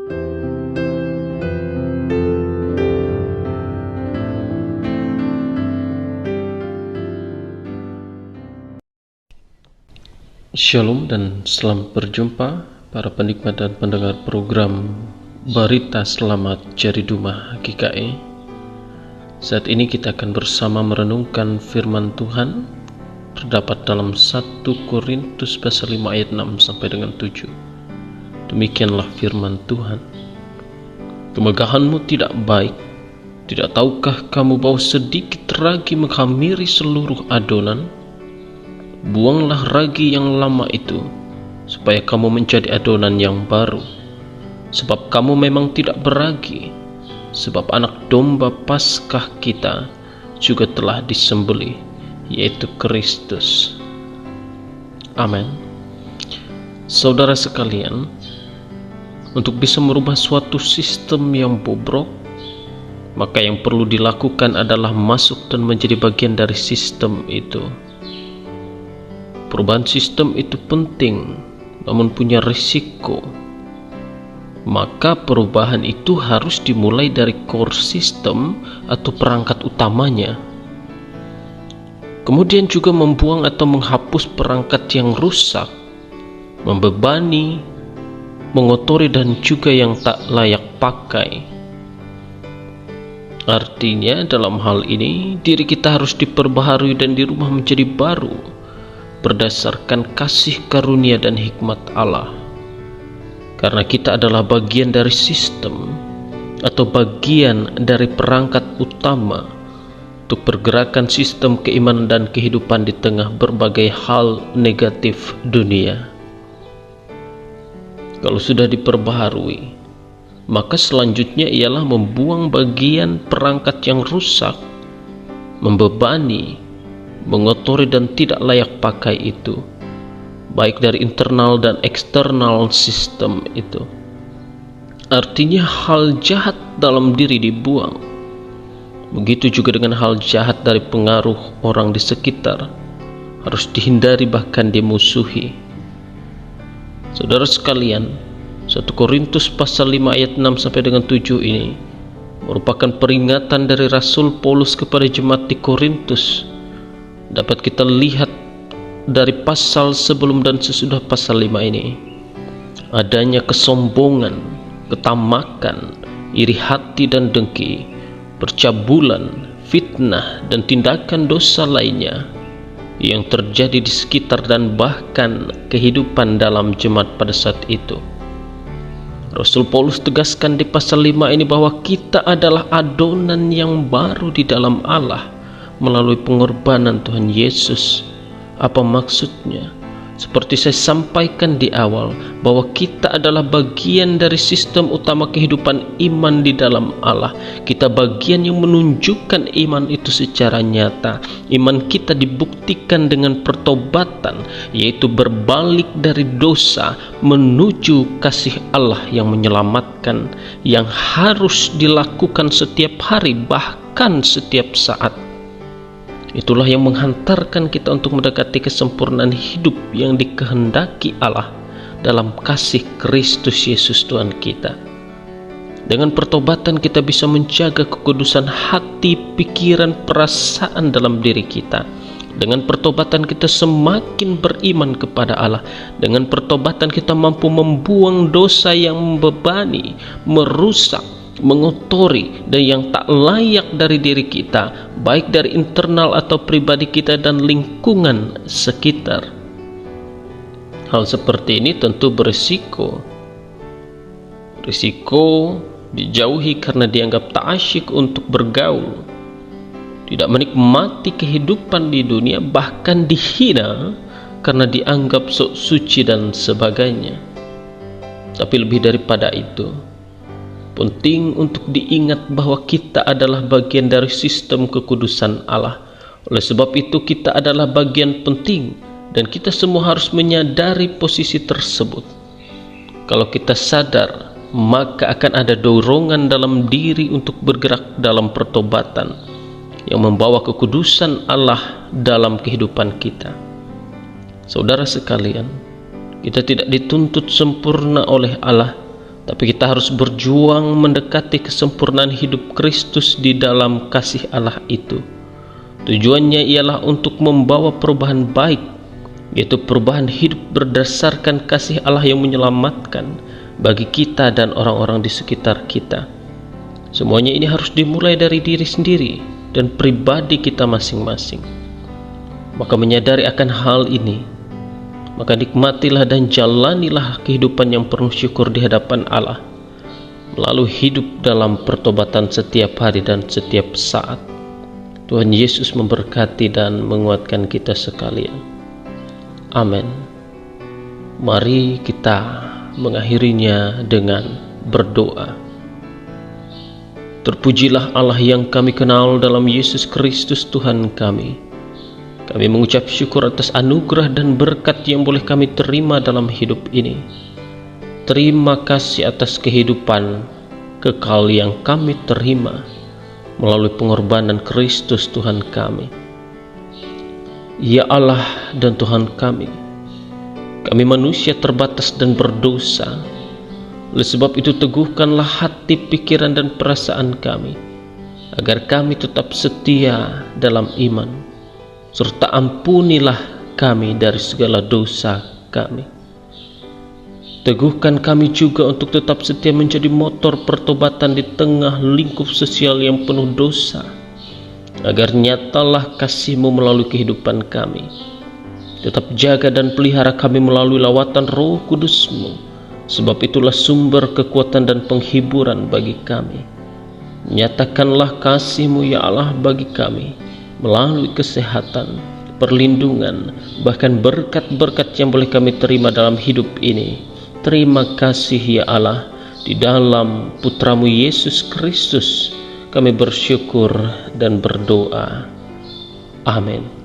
Shalom dan selamat berjumpa para penikmat dan pendengar program Berita Selamat Jaridumah GKI. Saat ini kita akan bersama merenungkan firman Tuhan terdapat dalam 1 Korintus pasal 5 ayat 6 sampai dengan 7. Demikianlah firman Tuhan. Kemegahanmu tidak baik. Tidak tahukah kamu bahwa sedikit ragi menghamiri seluruh adonan? Buanglah ragi yang lama itu, supaya kamu menjadi adonan yang baru. Sebab kamu memang tidak beragi, sebab anak domba Paskah kita juga telah disembelih, yaitu Kristus. Amin. Saudara sekalian, untuk bisa merubah suatu sistem yang bobrok, maka yang perlu dilakukan adalah masuk dan menjadi bagian dari sistem itu. Perubahan sistem itu penting, namun punya risiko. Maka perubahan itu harus dimulai dari core system atau perangkat utamanya. Kemudian juga membuang atau menghapus perangkat yang rusak, membebani, mengotori dan juga yang tak layak pakai. Artinya dalam hal ini diri kita harus diperbaharui dan dirubah menjadi baru berdasarkan kasih karunia dan hikmat Allah. Karena kita adalah bagian dari sistem atau bagian dari perangkat utama untuk pergerakan sistem keimanan dan kehidupan di tengah berbagai hal negatif dunia. Kalau sudah diperbaharui, maka selanjutnya ialah membuang bagian perangkat yang rusak, membebani, mengotori dan tidak layak pakai itu, baik dari internal dan eksternal sistem itu. Artinya hal jahat dalam diri dibuang. Begitu juga dengan hal jahat dari pengaruh orang di sekitar, harus dihindari bahkan dimusuhi. Saudara sekalian, 1 Korintus pasal 5 ayat 6 sampai dengan 7 ini merupakan peringatan dari Rasul Paulus kepada jemaat di Korintus. Dapat kita lihat dari pasal sebelum dan sesudah pasal 5 ini, adanya kesombongan, ketamakan, iri hati dan dengki, percabulan, fitnah dan tindakan dosa lainnya yang terjadi di sekitar dan bahkan kehidupan dalam jemaat pada saat itu. Rasul Paulus tegaskan di pasal 5 ini bahwa kita adalah adonan yang baru di dalam Allah melalui pengorbanan Tuhan Yesus. Apa maksudnya? Seperti saya sampaikan di awal, bahwa kita adalah bagian dari sistem utama kehidupan iman di dalam Allah. Kita bagian yang menunjukkan iman itu secara nyata. Iman kita dibuktikan dengan pertobatan, yaitu berbalik dari dosa menuju kasih Allah yang menyelamatkan, yang harus dilakukan setiap hari, bahkan setiap saat. Itulah yang menghantarkan kita untuk mendekati kesempurnaan hidup yang dikehendaki Allah dalam kasih Kristus Yesus Tuhan kita. Dengan pertobatan kita bisa menjaga kekudusan hati, pikiran, perasaan dalam diri kita. Dengan pertobatan kita semakin beriman kepada Allah. Dengan pertobatan kita mampu membuang dosa yang membebani, merusak, mengotori dan yang tak layak dari diri kita, baik dari internal atau pribadi kita dan lingkungan sekitar. Hal seperti ini tentu berisiko. Risiko dijauhi karena dianggap tak asyik untuk bergaul, tidak menikmati kehidupan di dunia, bahkan dihina karena dianggap sok suci dan sebagainya. Tapi lebih daripada itu, penting untuk diingat bahwa kita adalah bagian dari sistem kekudusan Allah. Oleh sebab itu kita adalah bagian penting dan kita semua harus menyadari posisi tersebut. Kalau kita sadar, maka akan ada dorongan dalam diri untuk bergerak dalam pertobatan yang membawa kekudusan Allah dalam kehidupan kita. Saudara sekalian, kita tidak dituntut sempurna oleh Allah tapi kita harus berjuang mendekati kesempurnaan hidup Kristus di dalam kasih Allah itu. Tujuannya ialah untuk membawa perubahan baik, yaitu perubahan hidup berdasarkan kasih Allah yang menyelamatkan bagi kita dan orang-orang di sekitar kita. Semuanya ini harus dimulai dari diri sendiri dan pribadi kita masing-masing. Maka menyadari akan hal ini, maka nikmatilah dan jalanilah kehidupan yang penuh syukur di hadapan Allah, melalui hidup dalam pertobatan setiap hari dan setiap saat. Tuhan Yesus memberkati dan menguatkan kita sekalian. Amin. Mari kita mengakhirinya dengan berdoa. Terpujilah Allah yang kami kenal dalam Yesus Kristus Tuhan kami. Kami mengucap syukur atas anugerah dan berkat yang boleh kami terima dalam hidup ini. Terima kasih atas kehidupan kekal yang kami terima melalui pengorbanan Kristus Tuhan kami. Ya Allah dan Tuhan kami manusia terbatas dan berdosa. Oleh sebab itu teguhkanlah hati, pikiran dan perasaan kami, agar kami tetap setia dalam iman, serta ampunilah kami dari segala dosa kami. Teguhkan kami juga untuk tetap setia menjadi motor pertobatan di tengah lingkup sosial yang penuh dosa, agar nyatalah kasih-Mu melalui kehidupan kami. Tetap jaga dan pelihara kami melalui lawatan Roh Kudus-Mu, sebab itulah sumber kekuatan dan penghiburan bagi kami. Nyatakanlah kasih-Mu ya Allah bagi kami, melalui kesehatan, perlindungan, bahkan berkat-berkat yang boleh kami terima dalam hidup ini. Terima kasih ya Allah, di dalam Putra-Mu Yesus Kristus kami bersyukur dan berdoa. Amin.